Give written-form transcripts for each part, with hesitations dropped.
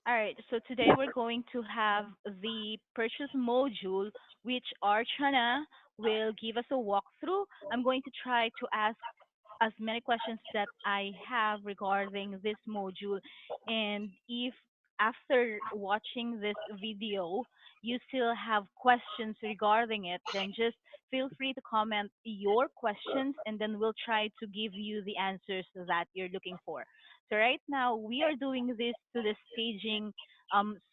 All right, so today we're going to have the purchase module, which Archana will give us a walkthrough. I'm going to try to ask as many questions that I have regarding this module. And if after watching this video, you still have questions regarding it, then just feel free to comment your questions and then we'll try to give you the answers that you're looking for. So right now we are doing this to the staging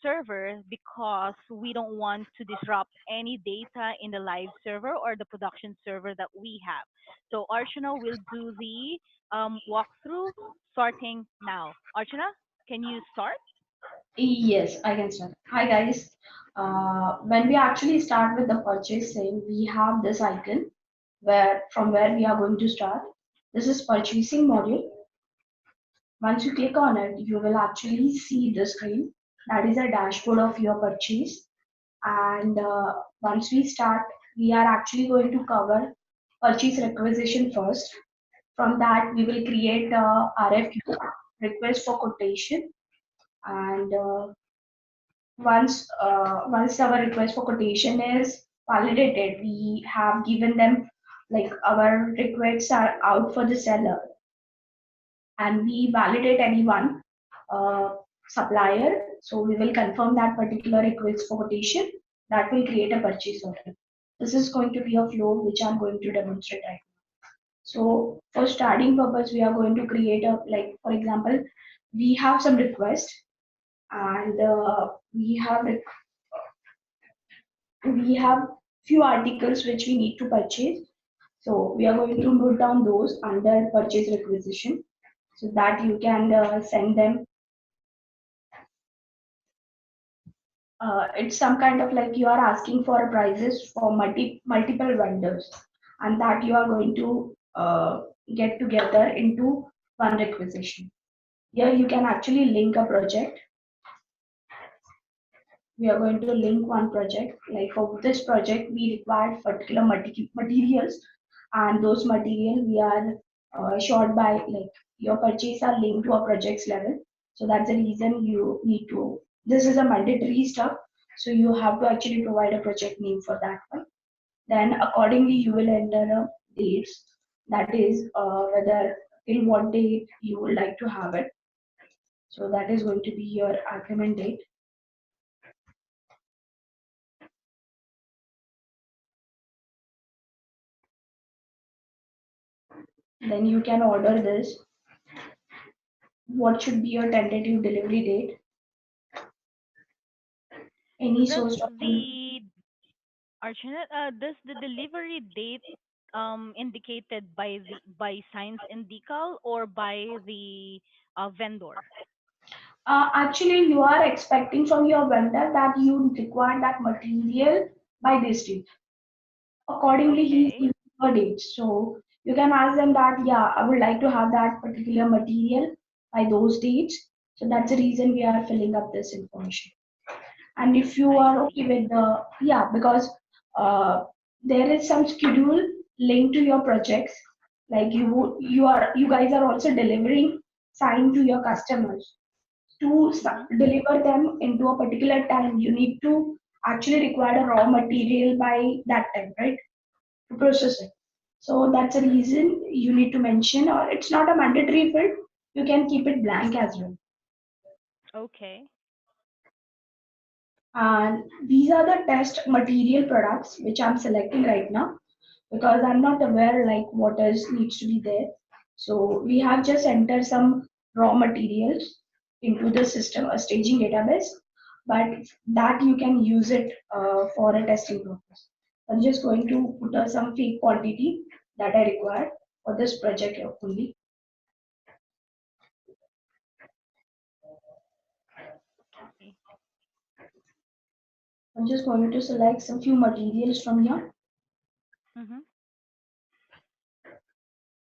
server because we don't want to disrupt any data in the live server or the production server that we have. So Archana will do the walkthrough starting now. Archana, can you start? Yes, I can start. Hi guys. When we actually start with the purchasing, we have this icon where we are going to start. This is purchasing module. Once you click on it, you will actually see the screen. That is a dashboard of your purchase. And once we start, we are actually going to cover purchase requisition first. From that, we will create a RFQ, request for quotation, and once our request for quotation is validated, we have given them like our requests are out for the seller, and we validate anyone uh, supplier. So we will confirm that particular request for quotation. That will create a purchase order. This is going to be a flow which I'm going to demonstrate right now. So for starting purpose, we are going to create a, like for example, we have some request, and we have few articles which we need to purchase. So we are going to note down those under purchase requisition so that you can send them. It's some kind of like you are asking for prices for multiple vendors, and that you are going to get together into one requisition. Here you can actually link a project. We are going to link one project. Like for this project, we require particular materials, and those material we are short by like your purchase are linked to a project's level. So that's the reason you need to. This is a mandatory stuff. So you have to actually provide a project name for that one. Then accordingly, you will enter a dates. That is whether till what date you would like to have it. So that is going to be your agreement date. Then you can order this. What should be your tentative delivery date? Any Does source document? the Archana, does the delivery date indicated by signs and decal or by the vendor? Actually, you are expecting from your vendor that you require that material by this date. Accordingly, he is Okay, giving a date. So you can ask them that, yeah, I would like to have that particular material by those dates. So that's the reason we are filling up this information. And if you I are okay see. with the, yeah, because uh, there is some schedule linked to your projects. Like you guys are also delivering sign to your customers. To Mm-hmm. deliver them into a particular time, you need to actually require a raw material by that time, right? To process it. So that's a reason you need to mention, or it's not a mandatory field. You can keep it blank as well. Okay. And these are the test material products which I'm selecting right now because I'm not aware like what else needs to be there. So we have just entered some raw materials into the system, a staging database, but that you can use it for a testing purpose. I'm just going to put some fake quantity that I require for this project only. Okay. I'm just going to select some few materials from here. Mm-hmm.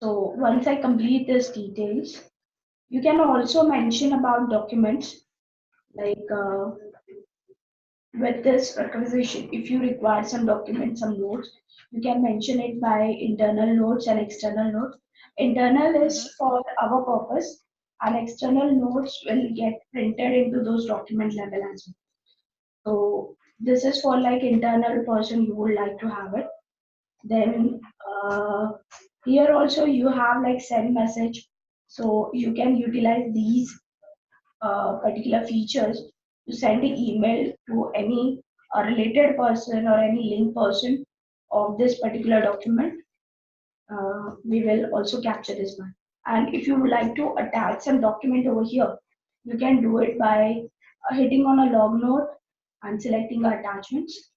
So once I complete these details, you can also mention about documents like with this requisition. If you require some documents, some notes, you can mention it by internal notes and external notes. Internal Mm-hmm. is for our purpose, and external notes will get printed into those document level as well. So this is for like internal person you would like to have it. Then here also you have like send message, so you can utilize these particular features to send an email to any related person or any link person of this particular document. We will also capture this one. And if you would like to attach some document over here, you can do it by hitting on a log node and selecting attachments.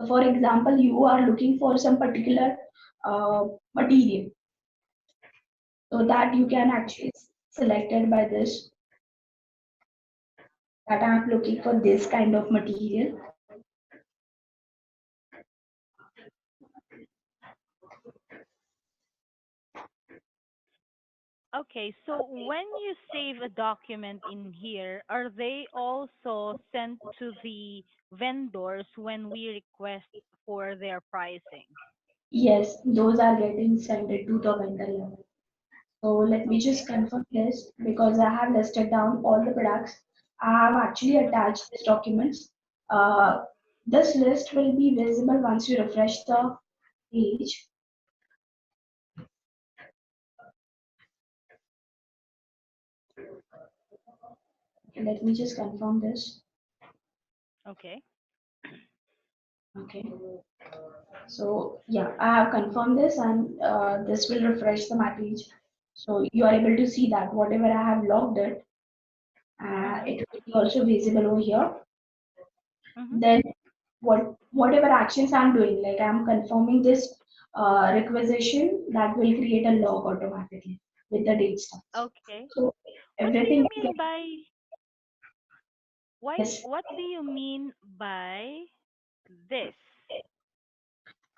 So for example, you are looking for some particular uh, material, so that you can actually select it by this, that I'm looking for this kind of material. Okay, so when you save a document in here, are they also sent to the vendors when we request for their pricing? Yes, those are getting sent to the vendor level. So let me just Okay. confirm this because I have listed down all the products. I have actually Mm-hmm. attached these documents. Uh, this list will be visible once you refresh the page. Okay, let me just confirm this. Okay. Okay. So yeah, I have confirmed this, and this will refresh the my page. So you are able to see that whatever I have logged it, Mm-hmm. it will be also visible over here. Mm-hmm. Then whatever actions I'm doing, like I'm confirming this requisition, that will create a log automatically with the date stamps. Okay. So What do you everything is mean by why? yes. What do you mean by this?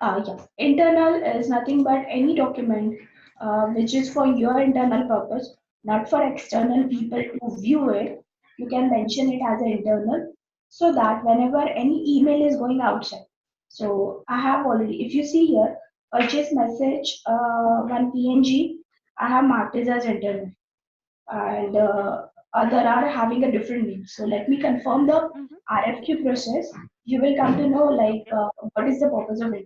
Yeah. Internal is nothing but any document which is for your internal purpose, not for external Mm-hmm. people to view it. You can mention it as an internal, so that whenever any email is going outside. So I have already, if you see here, purchase message, one PNG, I have marked it as internal, and other are having a different name. So let me confirm the Mm-hmm. RFQ process. You will come to know like Okay. what is the purpose of it.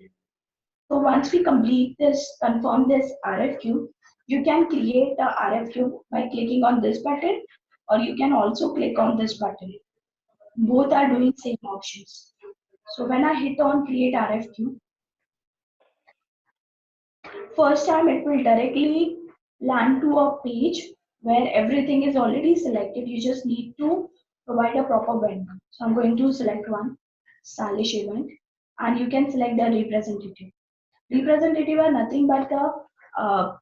So once we complete this, confirm this RFQ, you can create the RFQ by clicking on this button, or you can also click on this button. Both are doing same options. So when I hit on create RFQ, first time it will directly land to a page where everything is already selected. You just need to provide a proper vendor. So I'm going to select one, stylish event, and you can select the representative. Representative are nothing but the uh,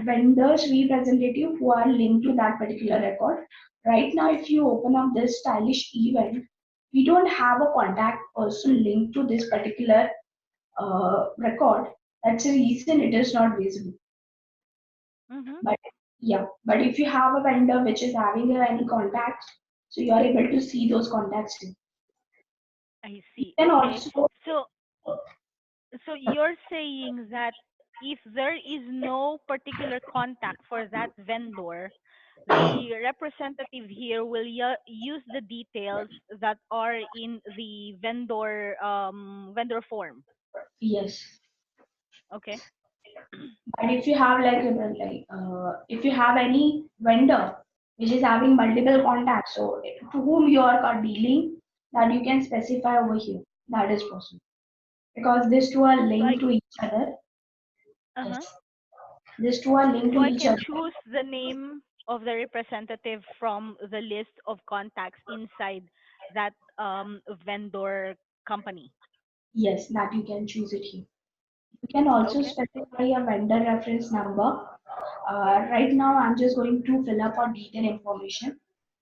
vendors representative who are linked to that particular record. Right now, if you open up this stylish event, we don't have a contact person linked to this particular record. That's the reason it is not visible. Mm-hmm. But yeah, but if you have a vendor which is having any contacts, so you are able to see those contacts too. I You see. can Okay. also So so you're saying that if there is no particular contact for that vendor, the representative here will use the details that are in the vendor form. yes. Okay. But if you have if you have any vendor which is having multiple contacts, so to whom you are dealing, that you can specify over here. That is possible because these two are So I linked to each other. Yes, uh-huh. these two are linked So to I each can other. choose the name of the representative from the list of contacts inside that vendor company. Yes, that you can choose it here. You can also Okay. specify a vendor reference number. Right now, I'm just going to fill up our detailed information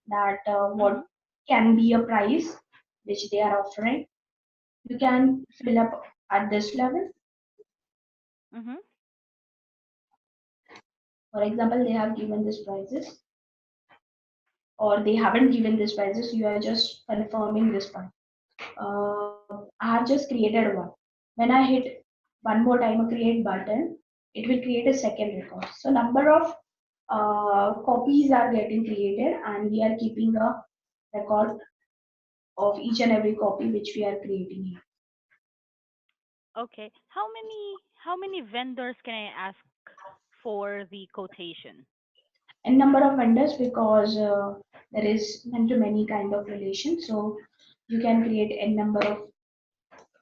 that what Mhm. can be a price which they are offering. You can fill up at this level. Mhm. For example, they have given these prices, or they haven't given these prices. You are just confirming this part. I have just created one. When I hit one more time a create button, it will create a second record. So number of copies are getting created, and we are keeping a record of each and every copy which we are creating here. Okay. How many vendors can I ask for the quotation? And number of vendors, because there is many to many kind of relation, so you can create a number of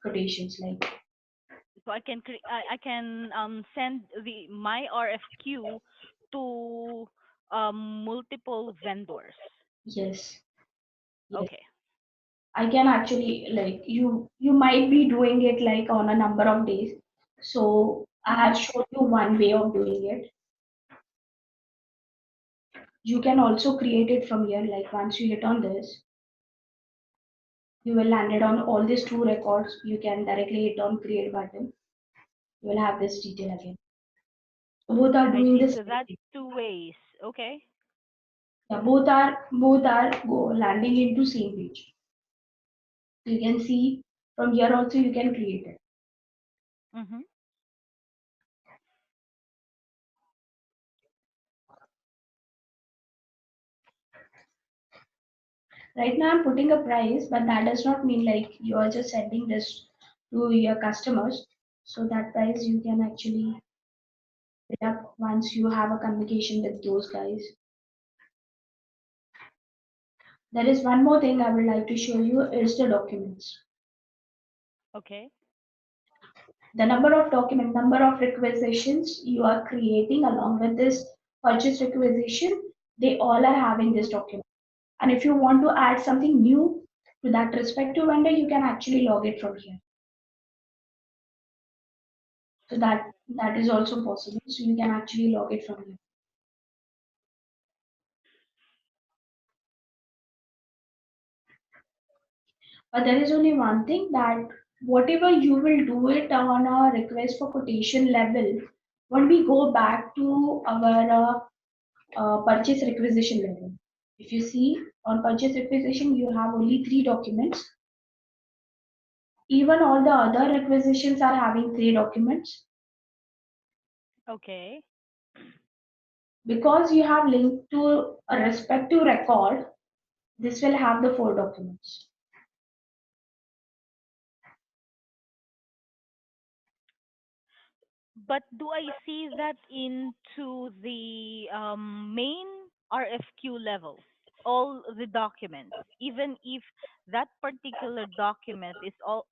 quotations like. So I can send the my RFQ to multiple vendors. Yes, yes. Okay. I can actually, like, you might be doing it like on a number of days. So I Mhm. have shown you one way of doing it. You can also create it from here. Like once you hit on this, you will land it on all these two records. You can directly hit on create button. You will have this detail again. So both are I doing see. this So same that's thing. two ways. Okay. Yeah, both are go landing into same page. So you can see from here also you can create it. Mhm. Right now I'm putting a price, but that does not mean like you are just sending this to your customers. So that price you can actually fill up once you have a communication with those guys. There is one more thing I would like to show you is the documents. Okay. The number of requisitions you are creating along with this purchase requisition, they all are having this Mhm. document. And if you want to add something new to that respective vendor, you can actually log it from here. So that is also possible. So you can actually log it from here. But there is only one thing, that whatever you will do it on a request for quotation level, when we go back to our purchase requisition level. If you see on purchase requisition, you have only three documents. Even all the other requisitions are having three documents. Okay. Because you have linked to a respective record, this will have the four documents. But do I see that into the main RFQ level? All the documents, even if that particular document is all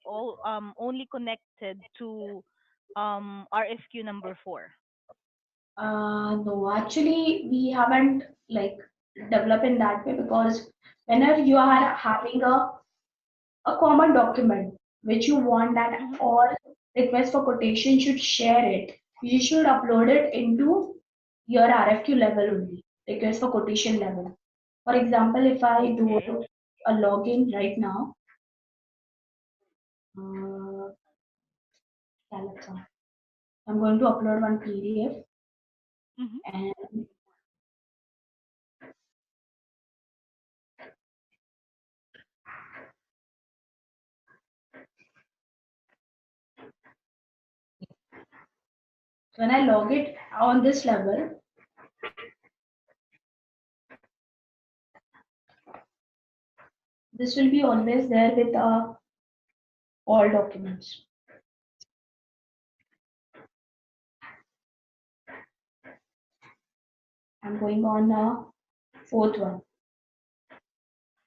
only connected to RFQ number 4. No, actually, we haven't like developed in that way, because whenever you are having a common document which you want that Mm-hmm. all requests for quotation should share it, you should upload it into your RFQ level only, request for quotation level. For example, if I do Okay. a login right now, uh, Alexa, I'm going to upload one PDF, Mm-hmm. and when I log it on this level, this will be always there with all documents. I'm going on fourth one.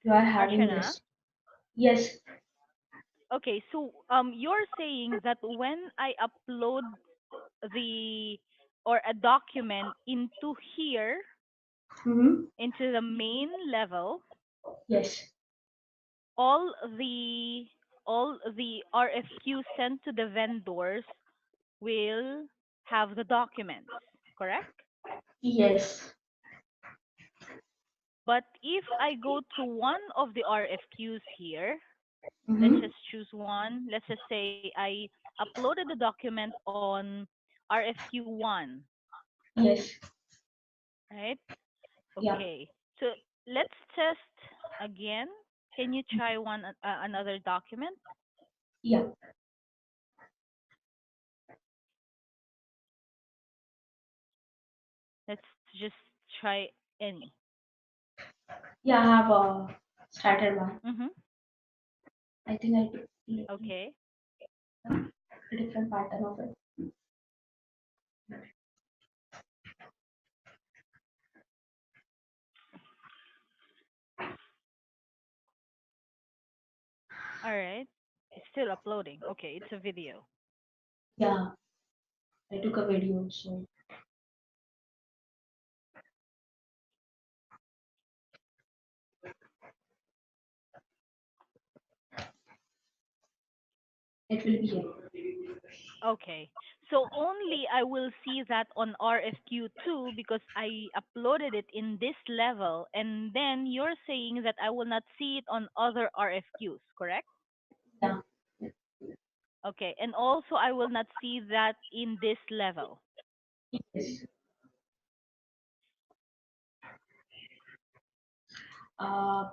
You are having Archana. this. Yes. Okay, so you're saying that when I upload the or a document into here, Mm-hmm. into the main level, Yes. all the all the RFQ sent to the vendors will have the documents, correct? Yes. But if I go to one of the RFQs here, let's Mm-hmm. just choose one. Let's just say I uploaded the document on RFQ 1, Yes. right? Yeah. Okay. So let's test again. Can you try another document? Yeah. Let's just try any. Yeah, I have started one. Mhm. I think I took Okay. a different pattern of it. All right. It's still uploading. Okay, it's a video. Yeah, I took a video, so it will be here. Okay. So only I will see that on RFQ too because I uploaded it in this level, and then you're saying that I will not see it on other RFQs, correct? Yeah, Okay. And also I will not see that in this level. yes. Uh,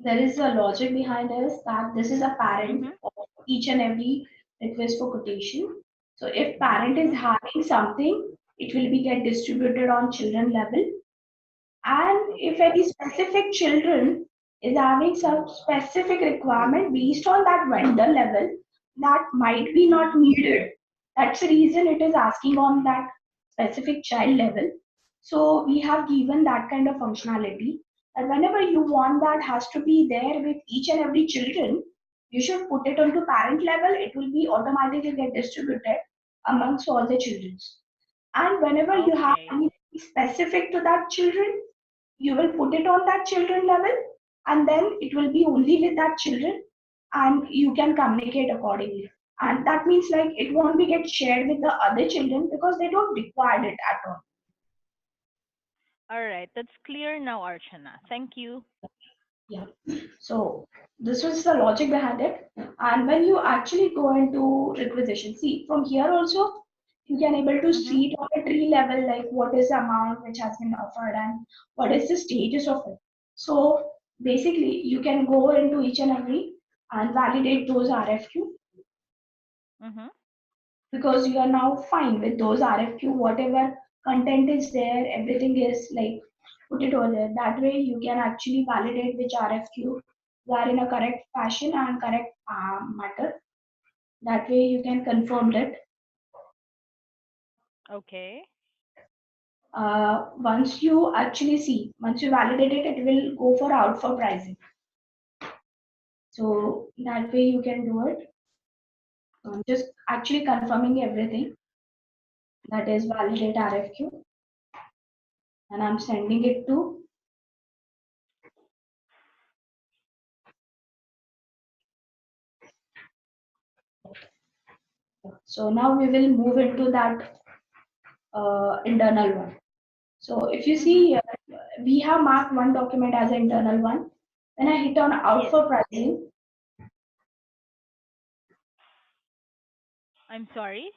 there is a logic behind this that this is a parent Mhm. of each and every request for quotation. So if parent is Mhm. having something, it will be get distributed on children level. And if Okay. any specific children is having some specific requirement based on that vendor level, that might be not Mhm. needed. That's the reason it is asking on that specific child level. So we have given that kind of functionality. And whenever you want that has to be there with each and every children, you should put it onto parent level. It will be automatically get distributed amongst all the children. And whenever you have Okay. anything specific to that children, you will put it on that children level, and then it will be only with that children, and you can communicate accordingly. And that means like it won't be get shared with the other children because they don't require it at all. All right. That's clear now, Archana. Thank you. Yeah. So this was the logic behind it. And when you actually go into requisition, see from here also you can able to Mhm. see it on a tree level, like what is the amount which has been offered and what is the status of it. So basically you can go into each and every and validate those RFQ Mhm. because you are now fine with those RFQ, whatever content is there, everything is like put it over there. That way you can actually validate which RFQ you are in a correct fashion and correct matter. That way you can confirm that. Okay. Once you actually see, once you validate it, it will go for out for pricing. So that way you can do it. So I'm just actually confirming everything that is validate RFQ and I'm sending it to. So now we will move into that internal one. So if you Mhm. see here, we have marked one document as an internal one. When I hit on out Yes. for pricing, I'm sorry.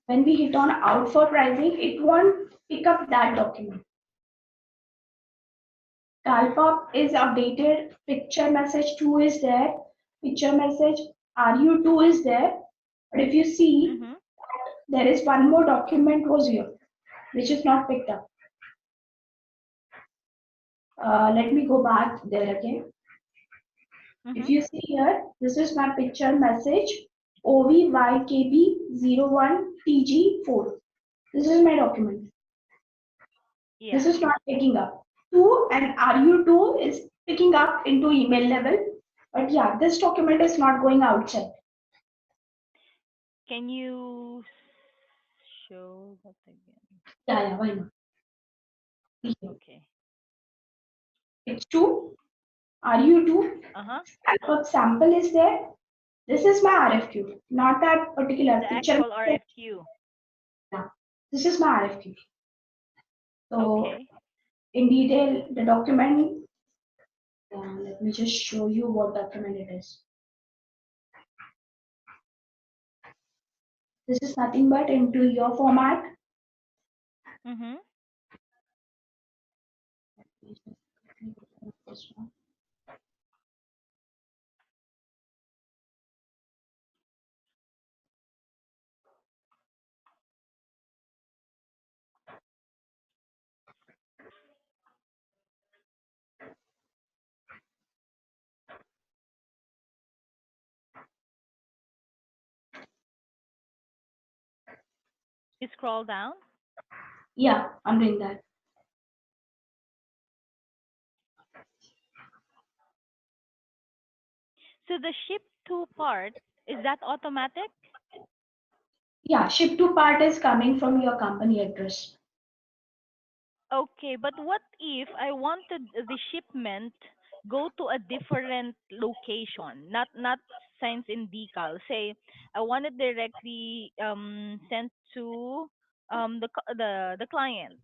when we hit on out for pricing, it won't pick up that document. Calpop is updated, picture message 2 is there, picture message RU2 is there. But if you see, Mhm. there is one more document was here, which is not picked up. Let me go back there again. If Mhm. you see here, this is my picture message OVYKB01TG4. This is my document. This Yeah. is not picking up. 2 and RU2 is picking up into email level. But yeah, this document is not going outside. Can you show that again? Yeah, yeah, why not? See here. Okay. It's 2, RU2, Uh-huh. alpha sample is there. This is my RFQ, not that particular The picture. actual RFQ. Yeah, this is my RFQ. So Okay. in detail, the document, let me just show you what document it is. This is nothing but into your format. Mhm. This one. You scroll down. Yeah, I'm doing that. So the ship to part, is that automatic? Yeah, ship to part is coming from your company address. Okay, but what if I wanted the shipment go to a different location, not sent in decal. Say I want it directly sent to the clients.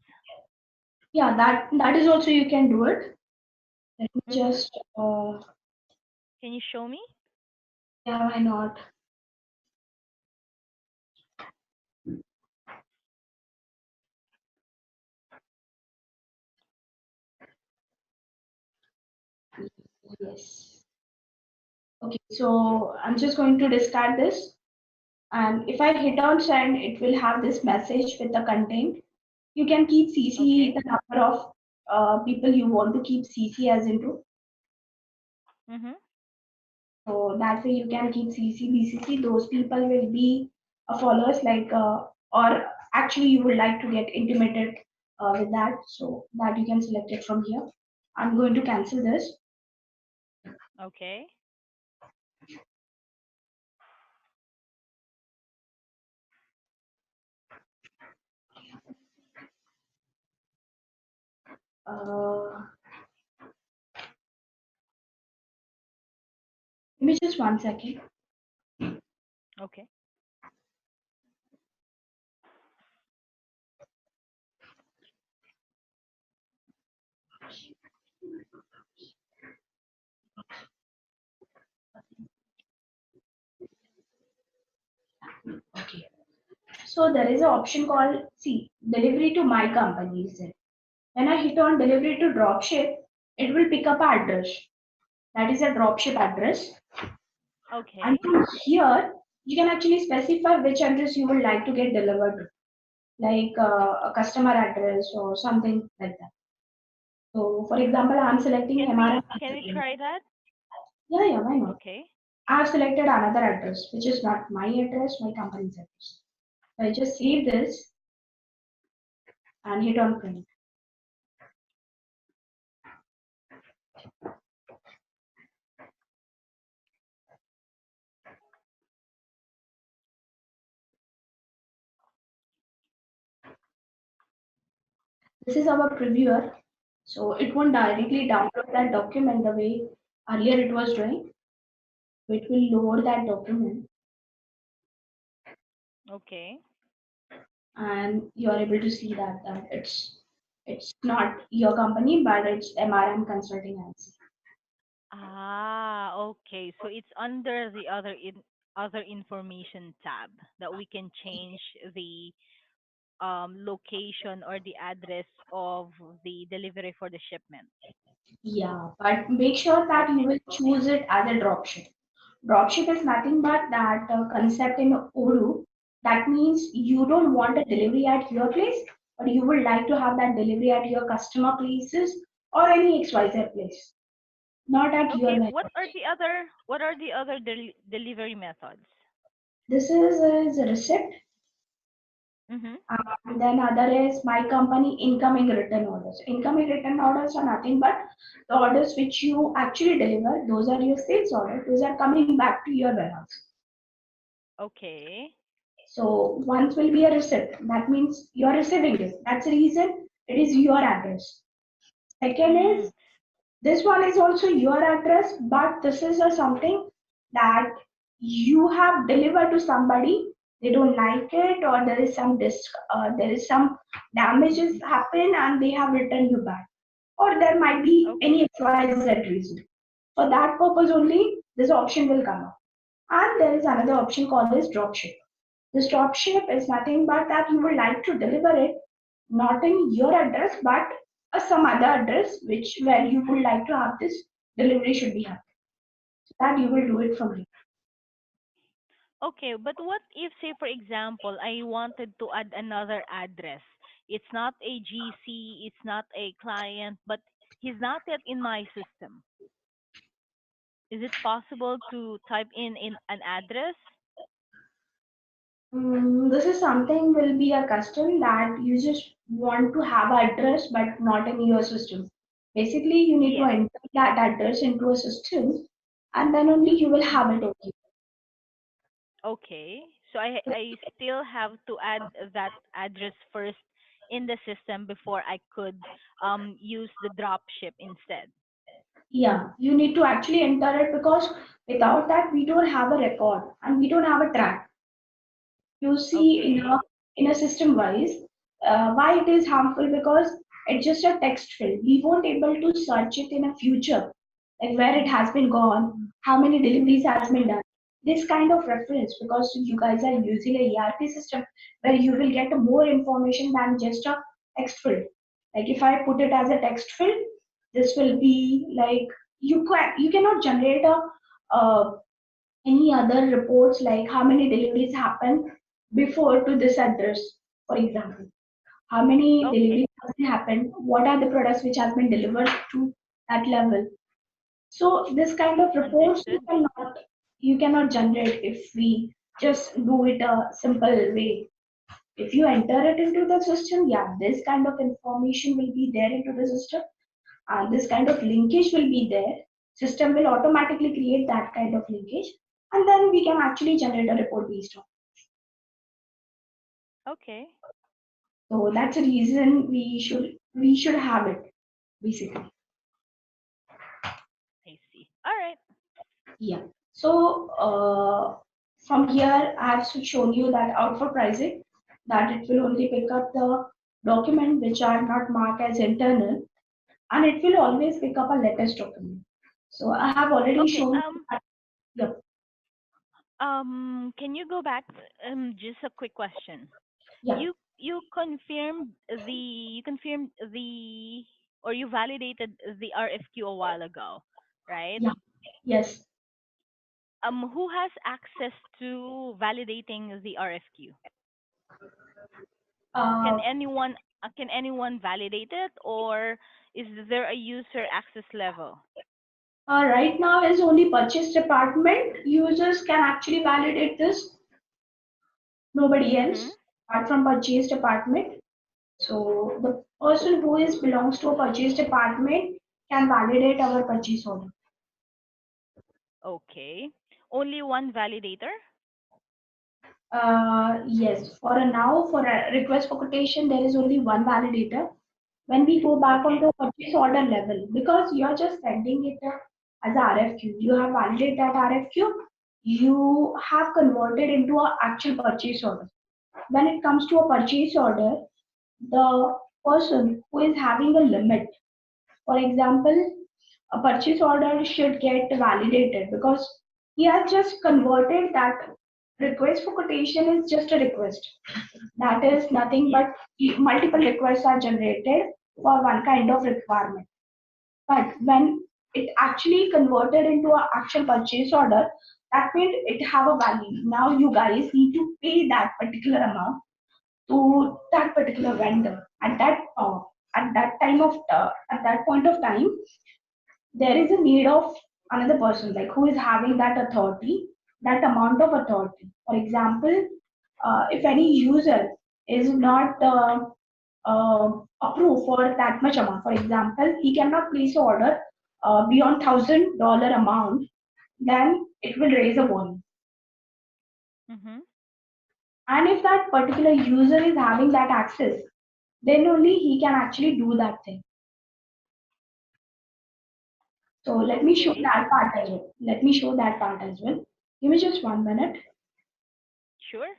Yeah, that is also you can do it. Let me Mhm. just Can you show me? yeah, why not? Yes. Okay, so I'm just going to discard this. And if I hit on send, it will have this message with the content. You can keep CC Okay. the number of people you want to keep CC as into. Mhm. So that way you can keep CC, BCC. Those people will be followers or actually you would like to get intimated with that. So that you can select it from here. I'm going to cancel this. Okay. Uh, Give me just 1 second. Okay. Okay. So there is an option called see delivery to my company. Is it? When I hit on delivery to dropship, it will pick up address. That is a dropship address. And Okay. from here, you can actually specify which address you would like to get delivered to, like a customer address or something like that. So, for example, I'm selecting MRM. Can we try that? Yeah, yeah, why not? Okay. I have selected another address, which is not my address, my company's address. So I just save this and hit on print. This is our previewer, so it won't directly download that document the way earlier it was doing. It will load that document Okay. and you are able to see that it's not your company but it's MRM Consulting LLC. Ah, okay. So it's under the other information tab that we can change the location or the address of the delivery for the shipment. Yeah, but make sure that you Okay. will choose it as a dropship. Dropship is nothing but that concept in Odoo. That means you don't want a delivery at your place, but you would like to have that delivery at your customer places or any XYZ place, not at your Okay. warehouse. What are the other delivery methods? This is a receipt, Mhm. and then other is my company incoming written orders. Incoming written orders are nothing but the orders which you actually deliver. Those are your sales orders. Those are coming back to your warehouse. Okay. So once will be a receipt. That means you are receiving it. That's the reason it is your address. Second Mm. is this one is also your address, but this is a something that you have delivered to somebody. They don't like it, or there is some damages happen, and they have returned you back, or there might be Okay. any XYZ reason. For that purpose only, this option will come up. And there is another option called as dropship. This dropship is nothing but that you would like to deliver it not in your address but some other address which where you would like to have this delivery should be happening. So that you will do it from here. Okay, but what if, say, for example, I wanted to add another address? It's not a GC, it's not a client, but he's not yet in my system. Is it possible to type in an address? This is something will be a custom that you just want to have address but not in your system. Basically, you need to Yes. enter that address into a system and then only you will have it okay. Okay. So I still have to add that address first in the system before I could use the drop ship instead. Yeah, you need to actually enter it because without that we don't have a record and we don't have a track. You see Okay. in a system wise why it is harmful because it's just a text field. We won't able to search it in a future, like where it has been gone, how many deliveries has been Mhm. done. This kind of reference because you guys are using a ERP system where you will get more information than just a text field. Like if I put it as a text field, this will be like you cannot generate a any other reports like how many deliveries happened before to this address, for example. How many Okay. deliveries has happened? What are the products which has been delivered to that level? So this kind of reports Understood. you cannot generate if we just do it a simple way. If you enter it into the system, yeah, this kind of information will be there into the system, and this kind of linkage will be there. System will automatically create that kind of linkage, and then we can actually generate a report based on. Okay. So that's the reason we should have it basically. I see. All right. Yeah. So from here, I have shown you that out for pricing, that it will only pick up the document which are not marked as internal, and it will always pick up a latest document. So I have already Okay. shown that. Yep. Can you go back? Just a quick question. Yeah. You confirmed the or you validated the RFQ a while ago, right? Yeah. Yes. Who has access to validating the RFQ? Can Uh, anyone validate it, or is there a user access level? right now is only purchase department. Users can actually validate this. Nobody Mhm. else apart from purchase department. So the person who is belongs to a purchase department can validate our purchase order. Okay. Only one validator? Yes, for a now, for a request for quotation, there is only one validator. When we go back on Okay. the purchase order level, because you're just sending it as a RFQ, you have validated that RFQ, you have converted into an actual purchase order. When it comes to a purchase order, the person who is having a limit, for example, a purchase order should get validated because he has just converted that request for quotation is just a request. That is nothing Yes. but multiple requests are generated for one kind of requirement. But when it actually converted into an actual purchase order, that means it have a value. Now you guys need to pay that particular amount to that particular vendor at that time of at that point of time there is a need of another person like who is having that authority, that amount of authority. For example, if any user is not approved for that much amount, for example he cannot place an order beyond $1,000 amount, then it will raise a warning. Mhm. And if that particular user is having that access, then only he can actually do that thing. So let me show Okay. that part as well. Let me show that part as well. Give me just 1 minute. Sure.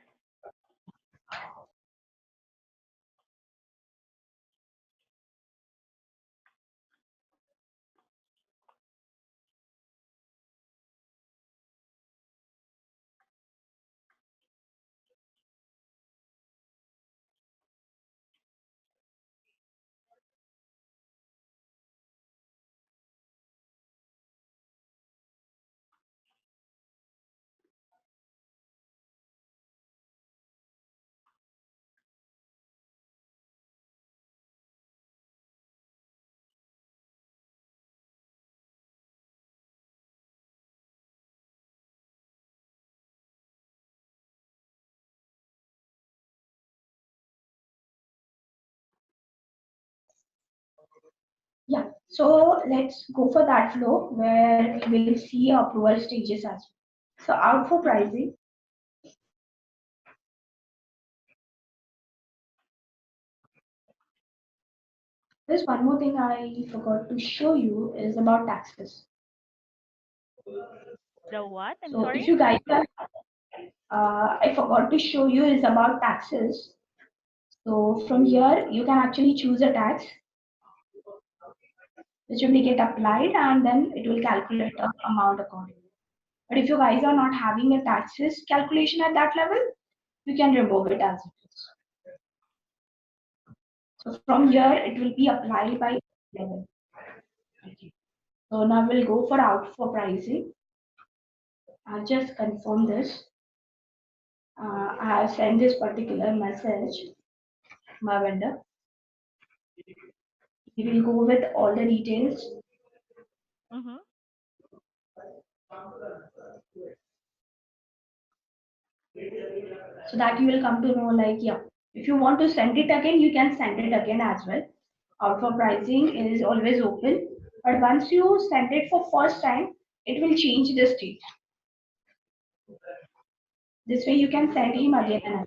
Yeah. So let's go for that flow where we will see approval stages as well. So out for Mhm. pricing. There's one more thing I forgot to show you is about taxes. The what? I'm So sorry. if you guys are, I forgot to show you is about taxes. So from here you can actually choose a tax which will get applied and then it will calculate the amount accordingly. But if you guys are not having a taxes calculation at that level, you can remove it as it is. So from All here right. it will be applied by level. Okay. So now we'll go for out for pricing. I'll just confirm this. I have sent this particular message my vendor. He will go with all the details Mhm. so that you will come to know like yeah. If you want to send it again, you can send it again as well. Out for pricing is always open. But once you send it for first time, it will change the state. This way you can send him again and Okay. again.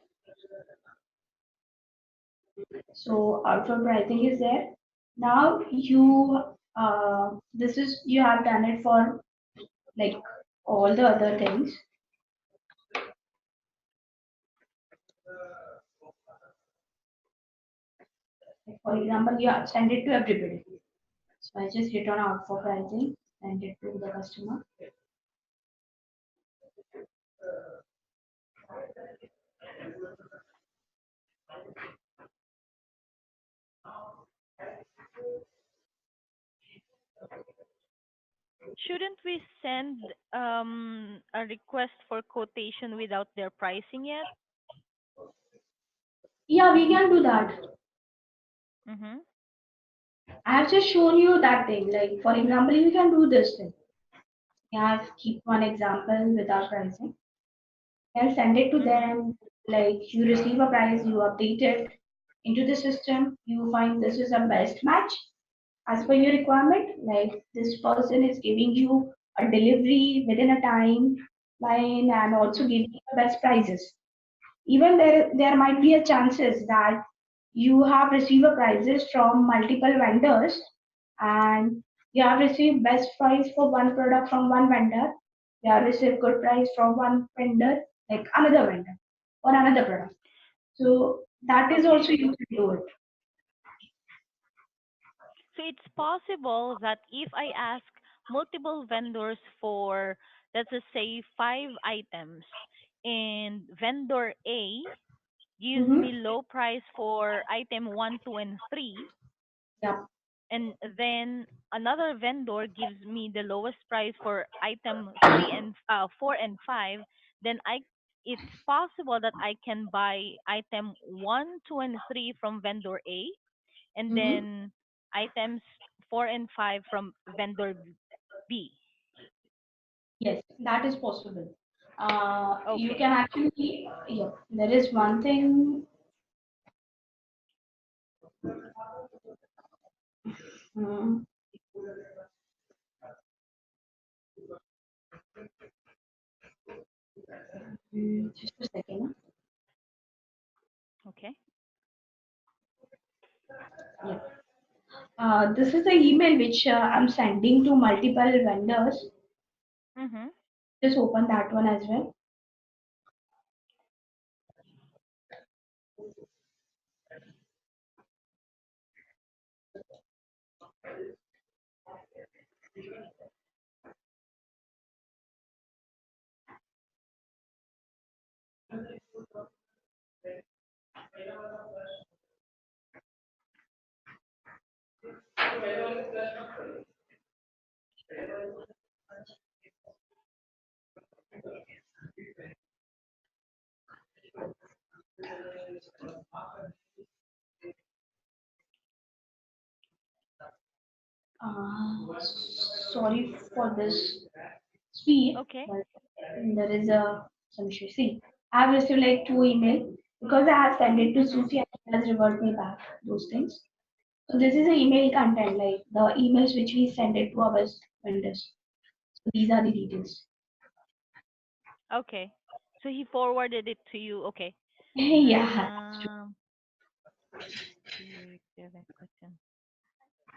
So out for pricing is there. Now you this is you have done it for like all the other things. Like for example, you have send it to everybody. So I just return out for pricing, send it to the customer. Shouldn't we send a request for quotation without their pricing yet? Yeah, we can do that. Mhm. I have just shown you that thing. Like for example, you can do this thing. You have keep one example without pricing. And send it to Mhm. them. Like you receive a price, you update it into the system. You find this is a best match as per your requirement. Like this person is giving you a delivery within a time line and also Mhm. giving you the best prices. Even there might be a chances that you have received a prices from multiple vendors and you have received best price for one product from one vendor, you have received good price from one vendor like another vendor or another product, so that is Okay. also you can do it. So it's possible that if I ask multiple vendors for, let's just say, 5 items, and vendor A gives me Mm-hmm. low price for item 1, 2, and 3, Yeah. and then another vendor gives me the lowest price for item 3 and 4 and 5, then I it's possible that I can buy item 1, 2, and 3 from vendor A, and Mm-hmm. then items 4 and 5 from vendor B. Yes, that is possible. You Okay. can actually, yeah, there is one thing. mm, just a second. Okay. Yeah. This is the email which I'm sending to multiple vendors. Mhm. Just open that one as well. Sorry for this speed, Okay. but there is a some issue. See, I have received like two email because I have sent it to Mhm. Susie and she has reverted me back those things. So this is the email content, like the emails which we send it to our vendors. So these are the details. Okay. So he forwarded it to you. Okay. Yeah. Um, question.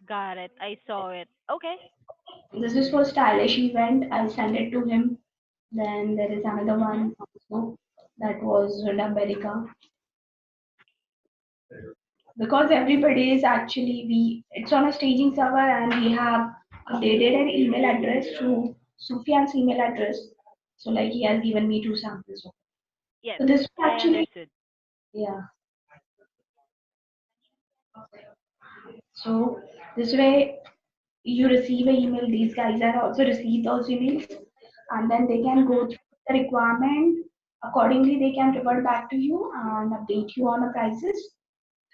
Got it. I saw it. Okay. This is for stylish event. I'll send it to him. Then there is another Mhm. one also that was in America. Because everybody is actually we it's on a staging server and we have updated an email address to Sufyan's email address. So like he has given me two samples. Yes, So this I actually understood. yeah. So this way you receive an email. These guys are also receive those emails, and then they can go Mhm. through the requirement. Accordingly, they can revert back to you and update you on the prices.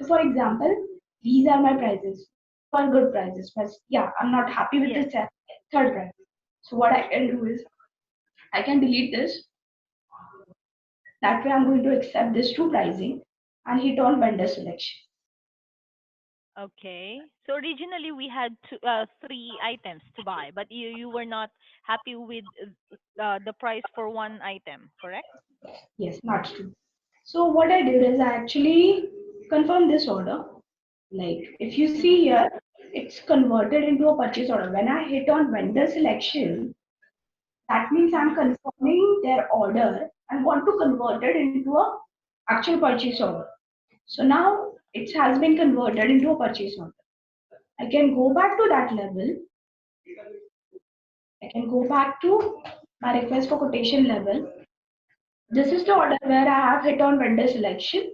So, for example, these are my prices. For good prices, but yeah, I'm not happy with Yes. the third price. So what I can do is I can delete this. That way, I'm going to accept this two pricing and hit on vendor selection. Okay. So originally we had three items to buy, but you were not happy with the price for one item, correct? Yes, not true. So what I did is I actually confirmed this order. Like if you see Mhm. here, it's converted into a purchase order. When I hit on vendor selection, that means I'm Mhm. confirming their order and want to convert it into a actual purchase order. So now it has been converted into a purchase order. I can go back to that level. I can go back to my request for quotation level. This Mhm. is the order where I have hit on vendor selection.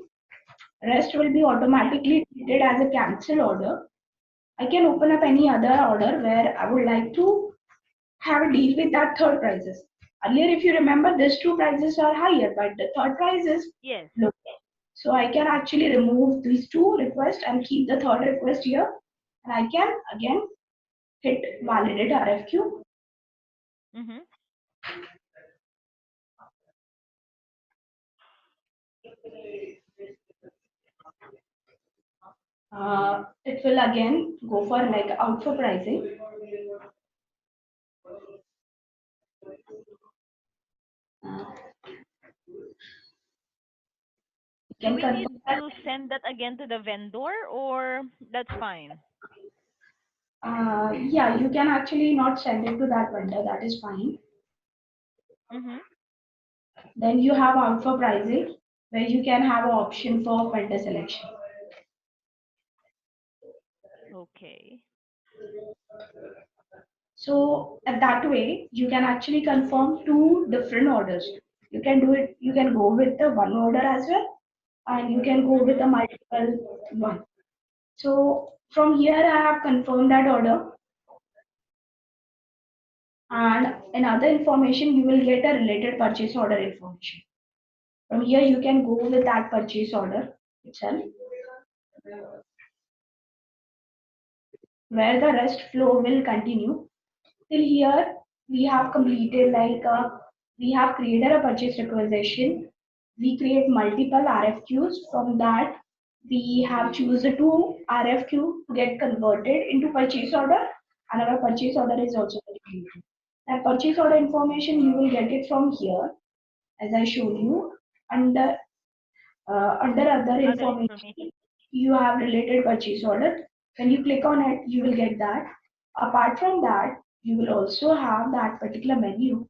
Rest will be Yes. automatically treated as a cancel order. I can open up any other order where I would like to have a deal with that third prices. Earlier, if you remember, these two prices are higher, but the third price is Yes. low. So I can actually remove these two requests and keep the third request here. And I can again hit validate RFQ. Mhm. It will again go for like out for pricing. Uh, you Do can we need confirm that. to send that again to the vendor, or that's fine? Yeah, you can actually not send it to that vendor. That is fine. Mhm. Then you have out for pricing where you can have an option for vendor selection. Okay. So at that way, you can actually confirm two different orders. You can do it. You can go with the one order as well, and you can go with Mhm. a multiple one. So from here, I have confirmed that order, and in other information, you will get a related purchase order information. From here, you can go with that purchase order itself, where the rest flow will continue. Till here, we have completed we have created a purchase requisition. We create multiple RFQs. From that, we have chosen two RFQ to get converted into purchase order, and our purchase order is also completed. That purchase order information you will get it from here, as I showed you. Under under other Other information, information. you have related purchase order. When you click on it, you will get that. Apart from that, you will also have that particular menu.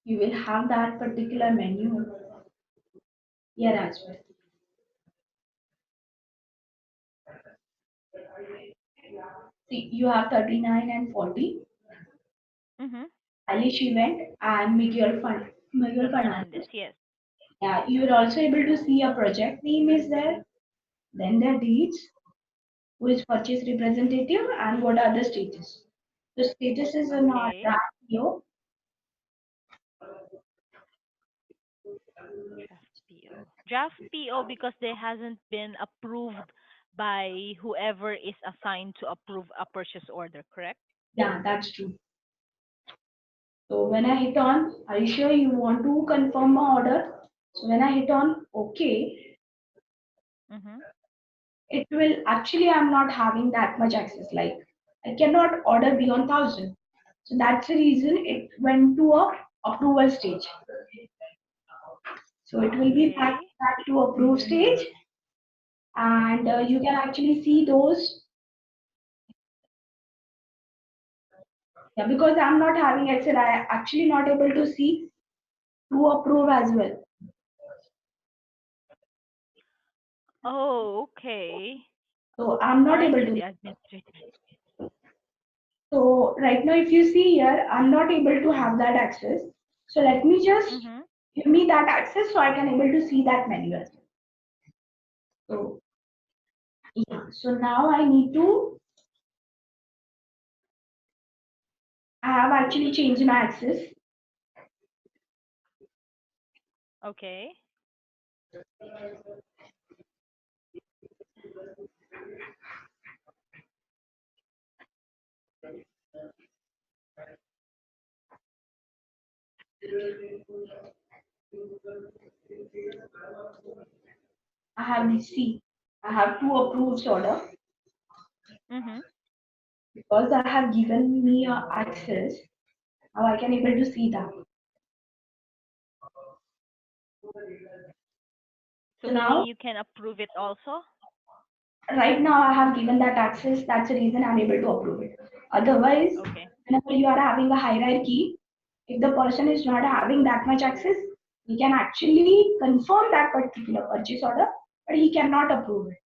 You will have that particular menu here as well. See, you have 39 and 40, Mhm. Alish event and Miguel Fernandez. Fernandez. Yes. Yeah, you will also able to see a project name is there, then the dates, who is purchase representative, and what are the status. The status is in our Okay. draft PO. Draft PO. draft PO because they hasn't been approved by whoever is assigned to approve a purchase order, correct? Yeah, that's true. So when I hit on, are you sure you want to confirm my order? So when I hit on OK, Mm-hmm. it will actually, I'm not having that much access. Like I cannot order beyond 1,000. So that's the reason it went to a approval stage. So it will be Okay. back to approve stage, and you can actually see those. Yeah, because I'm not having access, I actually not able to see to approve as well. Oh, okay. So I'm All not right, able you're to. the administrator. So right now, if you see here, I'm not able to have that access. So let me just Mm-hmm. give me that access so I can able to see that menu as well. So yeah, so now I need to. I have actually changed my access. Okay. I have see. I have two approved order Mm-hmm. because I have given me access. Now I can able to see that. So So meaning now, you can approve it also? right now I have given that access. That's the reason I'm able to approve it. Otherwise, Okay. whenever you are having a hierarchy, if the person is not having that much access, he can actually confirm that particular purchase order, but he cannot approve it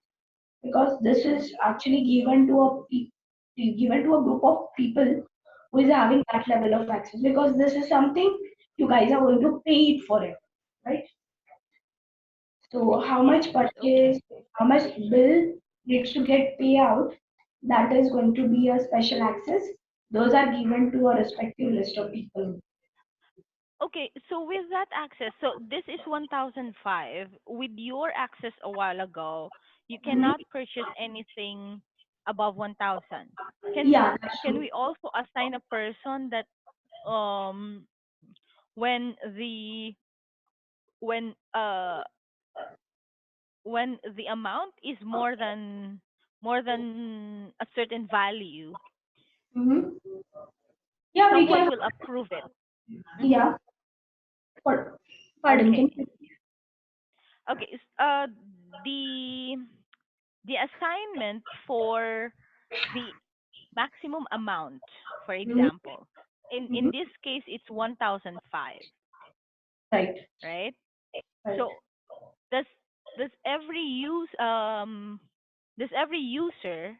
because this is actually given to a group of people who is having that level of access because this is something you guys are going to pay it for it, right? So how much Yes. Okay. purchase, how much bill needs to get pay out, that is going to be a special access. Those are given to a respective list of people. Okay, so with that access, so this is 1005. With your access a while ago, you Mhm. cannot purchase anything above 1000. Yeah, that's Can true. we also assign a person that um when the when uh when the amount is more than a certain value, Hmm. Yeah, we someone can. will approve it. Mhm. Yeah, for, pardon, can Okay. you? Okay. The the assignment for the maximum amount, for Mhm. example, in Mhm. this case, it's 1005, Right, right? right. So does does every use does every user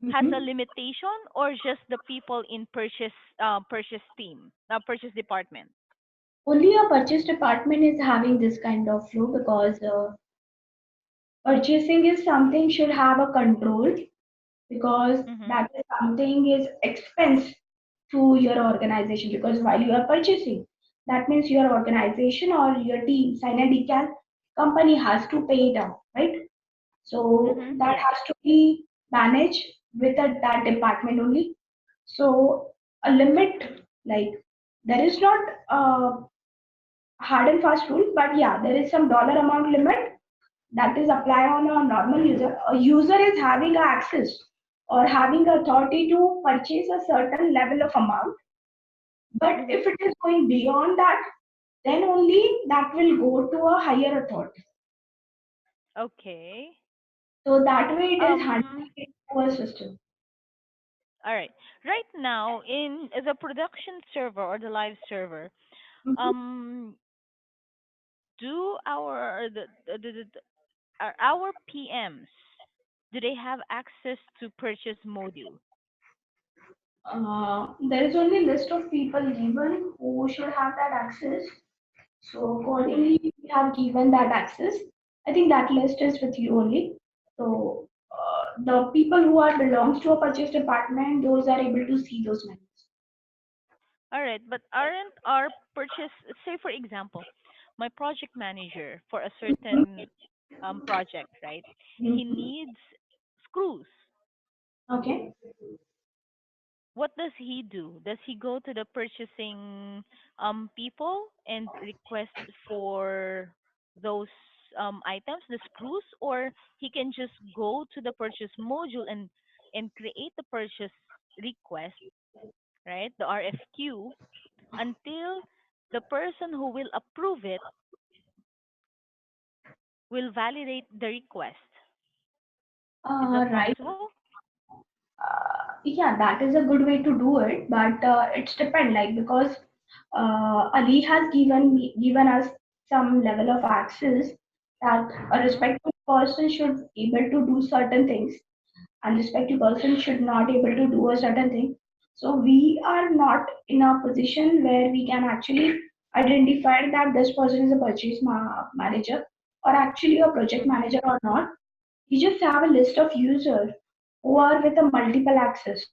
has a Mhm. limitation or just the people in purchase team, purchase department? Only a purchase department is having this kind of flow because purchasing is something should have a control because Mhm. that is something is expense to your organization because while you are purchasing, that means your organization or your team, sign and decal company has to pay it out, right? So Mhm. that Yes. has to be managed with that department only. So a limit, like there is not a hard and fast rule, but yeah, there is some dollar amount limit that is applied on a normal user. A user is having access or having authority to purchase a certain level of amount. But Mhm. if it is going beyond that, then only that will go to a higher authority. Okay. So that way it is handled Um. through a system. All right. Right now, in the production server or the live server, Mhm. um, do our PMs, do they have access to purchase module? There is only list of people given who should have that access. So Mhm. accordingly, we have given that access. I think that list is with you only. So the people who are belongs to a purchase department, those are able to see those menus. All right, but aren't our purchase, say for example, my project manager for a certain project, right? He Mhm. needs screws. Okay. What does he do? Does he go to the purchasing people and request for those items, the screws, or he can just go to the purchase module and create the purchase request, right? The RFQ until the person who will approve it will validate the request. Is that Right. possible? Yeah, that is a good way to do it, but it's depend like because Ali has given us some level of access that a Mhm. respected person should able to do certain things and respective person should not able to do a certain thing. So we are not in a position where we can actually identify that this person is a manager or actually a project Mhm. manager or not. We just have a list of users who are with a multiple access.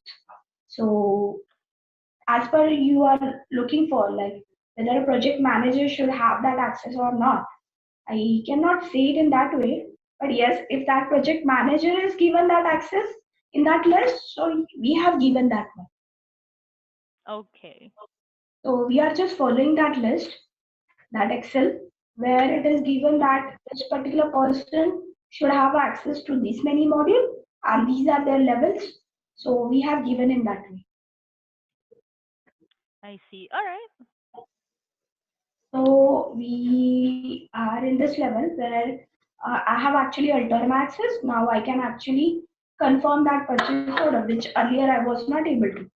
So as per you are looking for, like whether a project manager should have that access or not. I cannot say it in that way, but yes, if that project manager is given that access in that list, so we have given that one. Okay. So we are just following that list, that Excel, where it is given Mhm. that this particular person should have access to this many module and these are their levels. So we have given in that way. I see. All right. So we are in this level where I have actually altered my access. Now I can actually confirm that purchase order, which earlier I was not able to.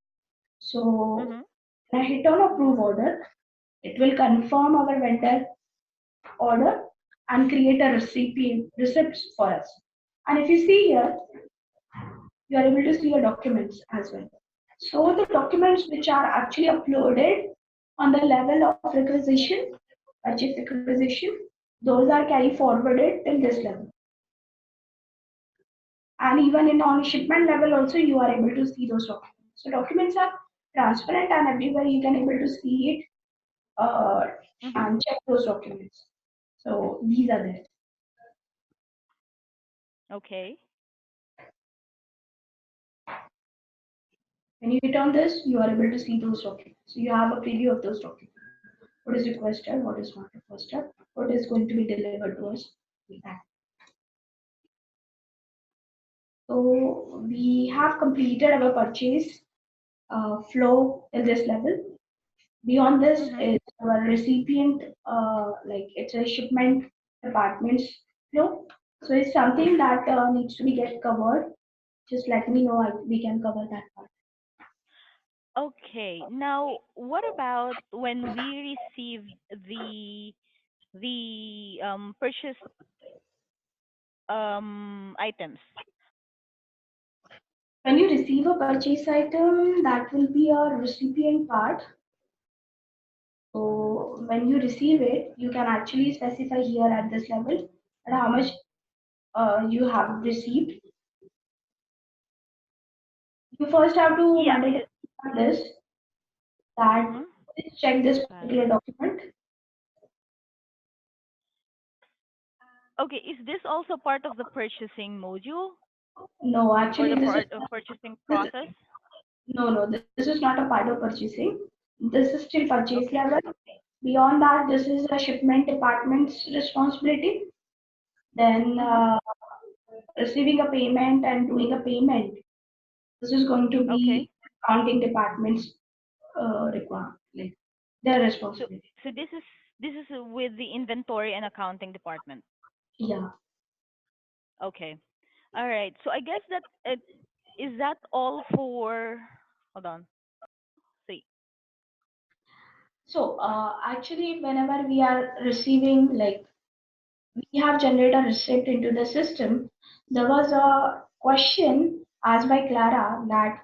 So Mhm. when I hit on approve order, it will confirm our vendor order and create a receipts for us. And if you see here, you are able to see your documents as well. So the documents which are actually uploaded on the level of requisition, purchase requisition, those are carry forwarded till this level. And even in on shipment level also you are able to see those documents. So documents are transparent and everywhere you can able to see it Mhm. and check those documents. So these are there. Okay. When you hit on this, you are able to see those documents. So you have a preview of those documents. What is requested, what is not requested, what is going to be delivered to us. Like that. So we have completed our purchase flow in this level. Beyond this Mhm. is our recipient, like it's a shipment department's flow. So it's something that needs to be get covered. Just let me know. We can cover that part. Okay. Now, what about when we receive the purchase items? When you receive a purchase item, that will be a recipient part. So when you receive it, you can actually specify here at this level and how much you have received. You first have to Yeah. mandate this that Mhm. please check this particular Balance. document. Okay. Is this also part of the purchasing module No, or actually the this is part of purchasing this, process? no, this is not a part of purchasing. This is still purchase Okay. level. Beyond that, this is a shipment department's responsibility. Then Mhm. receiving a payment and doing a payment. This is going to Okay. be accounting department's requirement, like their So responsibility. so this is with the inventory and accounting department. Yeah. Okay. All right. So I guess that it is that all for. Hold on. See. So actually, whenever we are receiving, like we have generated a receipt into the system, there was a question asked by Clara that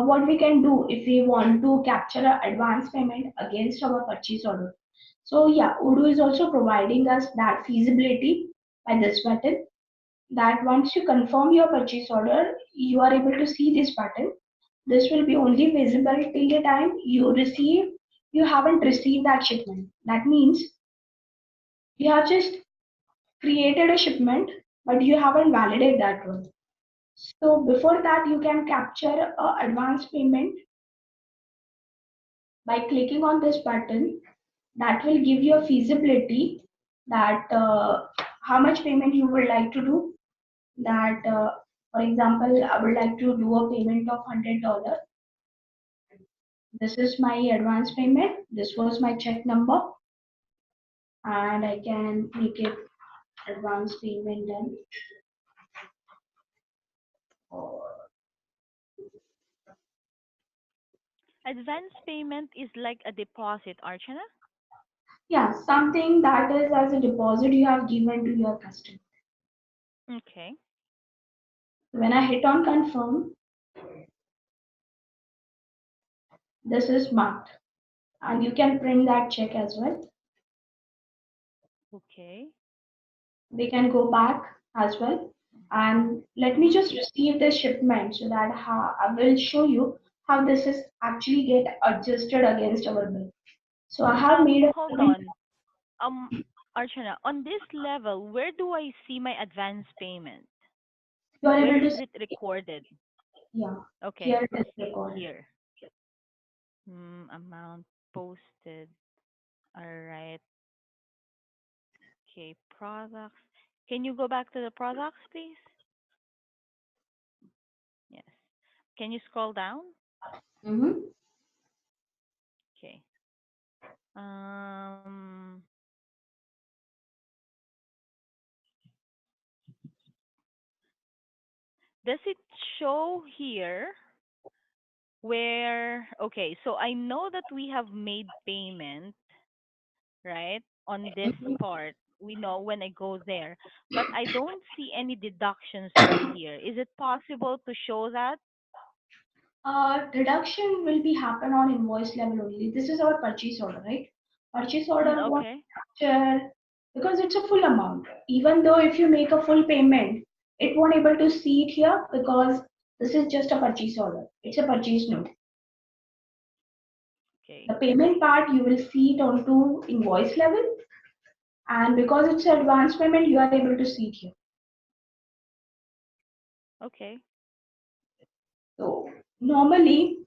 what we can do if we want to capture an advance payment against our purchase order. So yeah, Udo is also providing us that feasibility by this button that once you confirm your purchase order, you are able to see this button. This will be only visible till the time you haven't received that shipment. That means You have just created a shipment, but you haven't validated that one. So before that, you can capture a advance payment by clicking on this button. That will give you a feasibility that how much payment you would like to do. That, for example, I would like to do a payment of $100. This is my advance payment. This was my check number, and I can make it advance payment then. Advance payment is like a deposit, Archana? Yeah, something that is as a deposit you have given to your customer. Okay. When I hit on confirm, this is marked, and you can print that check as well. Okay. We can go back as well, and let me Mm-hmm. just receive the shipment so that how I will show you how this is actually get adjusted against our bill. So I have made a Hold payment. on. Um, Archana, on this level, where do I see my advance payment? You are Where able to is see, it recorded? yeah, Okay, here it is recorded. here. Amount posted. All right. Okay, products. Can you go back to the products, please? Yes. Can you scroll down? Mm-hmm. Okay. Um, does it show here where, okay, so I know that we have made payment, right? On this part, we know when I go there, but I don't see any deductions over here. Is it possible to show that? Deduction will be happen on invoice level only. This is our purchase order, right? Purchase order won't Okay. capture because it's a full amount. Even though if you make a full payment, it won't able to see it here because this is just a purchase order. It's a purchase note. The Okay. payment part you will see it onto invoice level, and because it's advance payment, you are able to see it here. Okay. So normally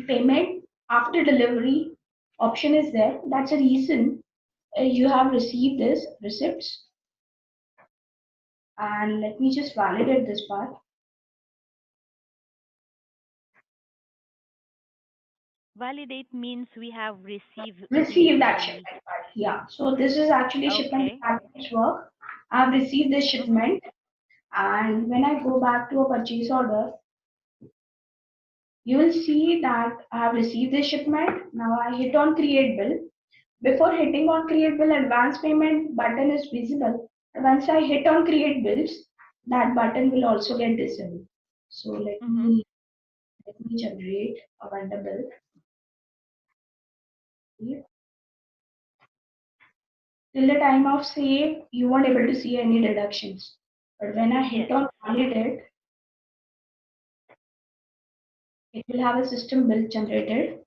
payment after delivery option is there. That's a reason you have received this receipts. And let me just validate this part. Validate means we have received Receive that the. shipment part. Yeah. So this is actually shipment Okay. package work. I've received this Mhm. shipment, and when I go back to a purchase order, you will see that I have received this shipment. Now I hit on create bill. Before hitting on create bill, advance payment button is visible. Once I hit on create bills, that button will also get disabled. So Mhm. let me generate a vendor bill. Till the time of save, you won't able to see any deductions. But when I hit Yes. on validate, it will have a system bill generated,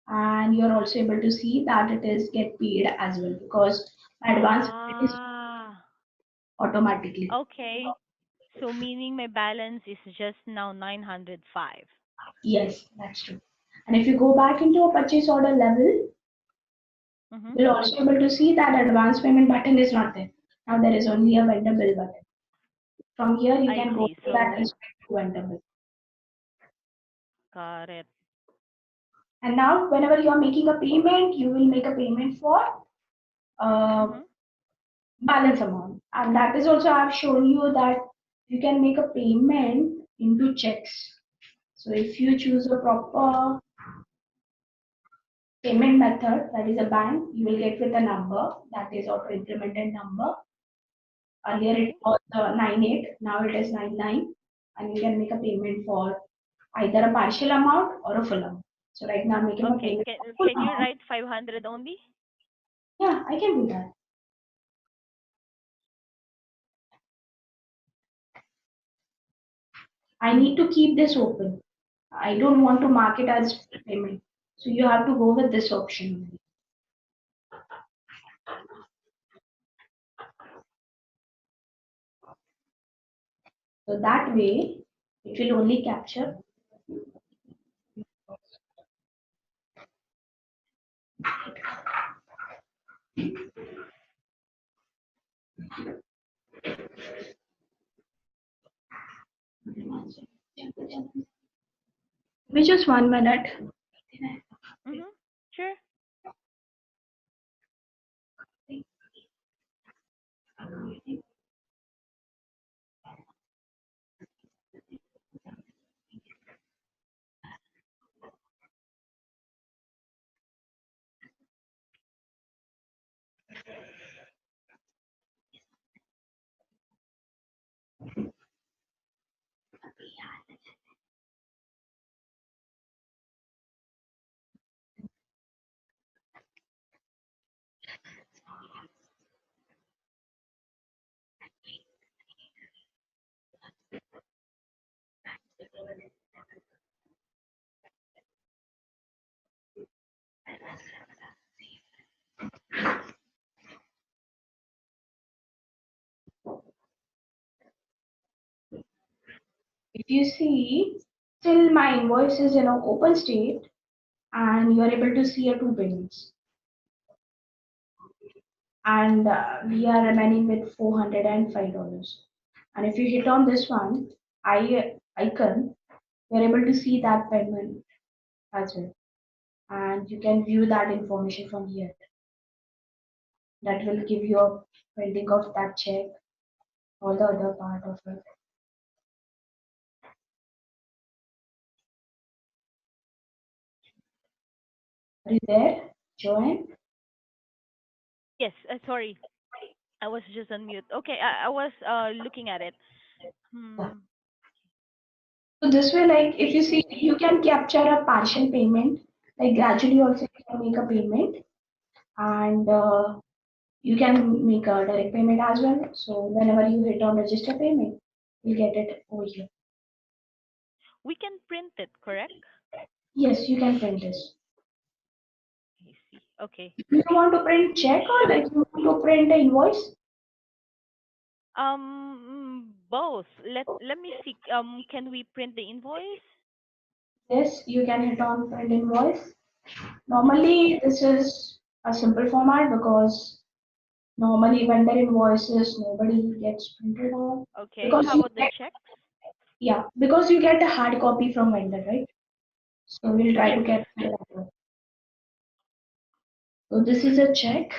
and you're also able to see that it is get paid as well because my advance payment is Ah. automatically. Okay. So meaning my balance is just now 905. Yes, that's true. And if you go back into a purchase order level, Mhm. you'll also able to see that advance payment button is not there. Now there is only a vendor bill button. From here, you I can go see. to that So respect to vendor bill. got it. And now, whenever you are making a payment, you will make a payment for uh, Mhm. balance amount. And that is also I've shown you that you can make a payment into checks. So if you choose a proper payment method, that is a bank, you will get with a number that is auto implemented number. Earlier it Okay. was 98, now it is 99, and you can make a payment for either a partial amount or a full amount. So right now I'm making a Okay. payment Can for full can you amount. write 500 only? Yeah, I can do that. I need to keep this open. I don't want to mark it as payment. So you have to go with this option. So that way, it will only capture. Which just 1 minute. Mm-hmm. Sure. If you see, still my invoice is in an open state, and you are able to see a two payments, and we are remaining with $405. And if you hit on this one, I icon, you're able to see that payment as well, and you can view that information from here. That will give you a printing of that check, all the other part of it. Are you there, Joanne? Yes. Sorry, I was just on mute. Okay, I was looking at it. Hmm. So this way, like if you see, you can capture a partial payment, like gradually also you can make a payment, and you can make a direct payment as well. So whenever you hit on register payment, you get it over here. We can print it, correct? Yes, you can print this. I see. Okay. Do you want to print check or like you want to print the invoice? Both. Let me see. Can we print the invoice? Yes, you can hit on print invoice. Normally, this is a simple format because normally vendor invoices nobody gets printed on Okay. because How you about the get, checks? yeah, because you get a hard copy from vendor, right? So we'll try Yes. to get that one. So this is a check,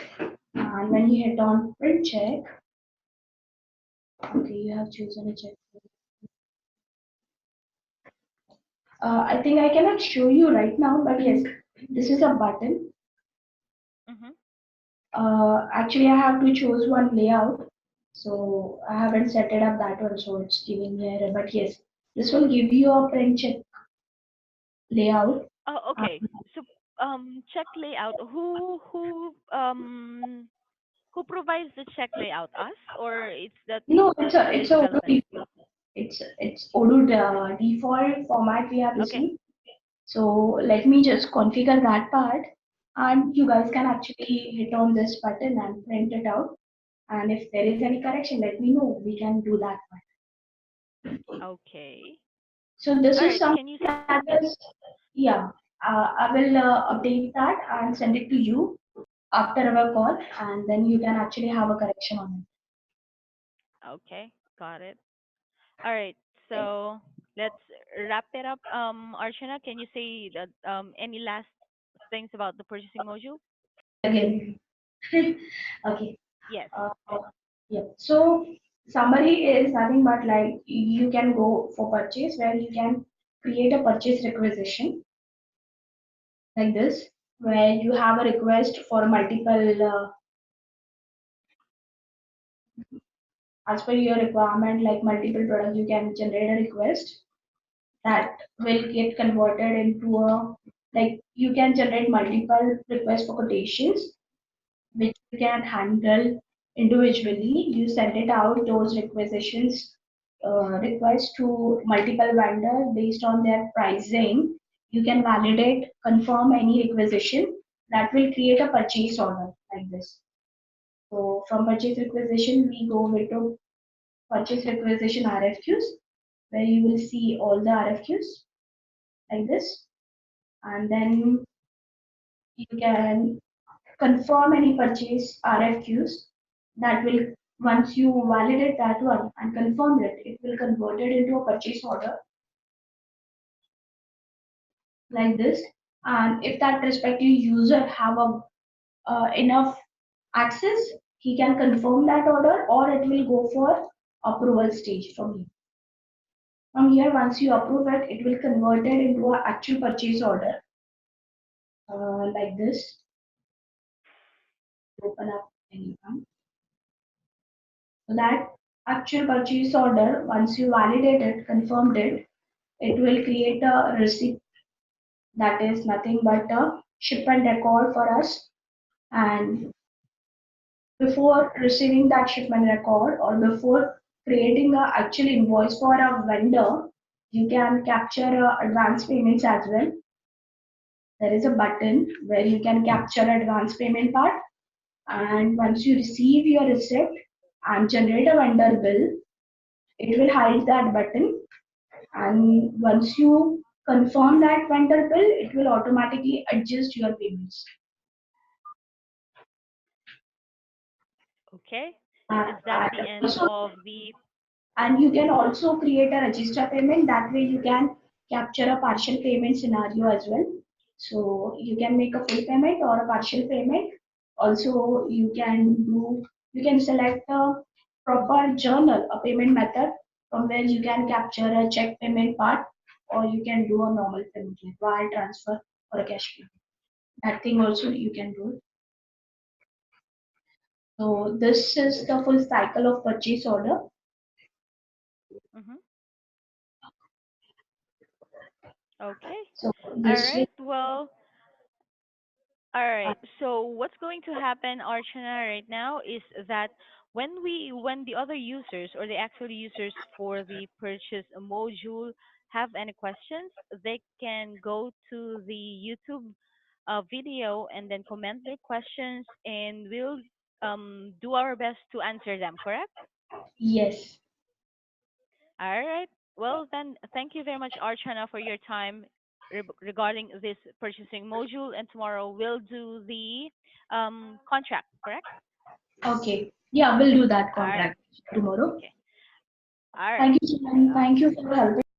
and when you hit on print check, okay, you have chosen a check. I think I cannot show you right now, but yes, this is a button. Mm-hmm. Actually, I have to choose one layout, so I haven't set it up that one, so it's giving me error. But yes, this will give you a print check layout. Oh, Uh, okay. So, check layout. Who provides the check layout? Us or it's the no, team it's a Odoo development? default. It's Odoo default format we have Okay. received. So let me just configure that part, and you guys can actually hit on this button and print it out. And if there is any correction, let me know. We can do that part. Okay. So this All is right. Can you something that yes. is, yeah, I will update that and send it to you after our call, and then you can actually have a correction on Okay. Got it. All right. it. So let's wrap it up. Archana, can you say that any last things about the purchasing module? Again, okay. Yes. Uh, yeah. So summary is nothing but like you can go for purchase where you can create a purchase requisition like this, where you have a request for multiple as per your requirement, like multiple products. You can generate a request that will get converted into a, like you can generate multiple requests for quotations which you can handle individually. You send it out, those requisitions, requests to multiple vendors based on their pricing. You can validate, confirm any requisition that will create a purchase order like this. So from purchase requisition, we go into purchase requisition RFQs, where you will see all the RFQs like this, and then you can confirm any purchase RFQs that will, once you validate that one and confirm it, it will convert it into a purchase order like this. And if that respective user have a enough access, he can confirm that order or it will go for approval stage from here. From here, once you approve it, it will convert it into an actual purchase order like this. Open up anyone. So that actual purchase order, once you validate it, confirmed it, it will create a receipt that is nothing but a shipment record for us. And before receiving that shipment record or before creating a actual invoice for a vendor, you can capture advance payments as well. There is a button where you can capture advance payment part. And once you receive your receipt and generate a vendor bill, it will hide that button. And once you confirm that vendor bill, it will automatically adjust your payments. Okay. And, Is that the end also, of the? and you can also create a register payment. That way, you can capture a partial payment scenario as well. So you can make a full payment or a partial payment. Also, you can select a proper journal, a payment method from where you can capture a check payment part, or you can do a normal payment like wire transfer or a cash payment. That thing also you can do. So this is the full cycle of purchase order. Mhm. Okay. So All this will right. Well, all right. So what's going to happen, Archana, right now is that when the other users or the actual users for the purchase module have any questions, they can go to the YouTube video and then comment their questions, and we'll do our best to answer them. Correct? yes. All right. Well, then, thank you very much, Archana, for your time regarding this purchasing module. And tomorrow we'll do the contract, correct? Okay. Yeah, we'll do that All right. contract tomorrow. Okay. All right. Thank you, Charan. Uh, Thank you for helping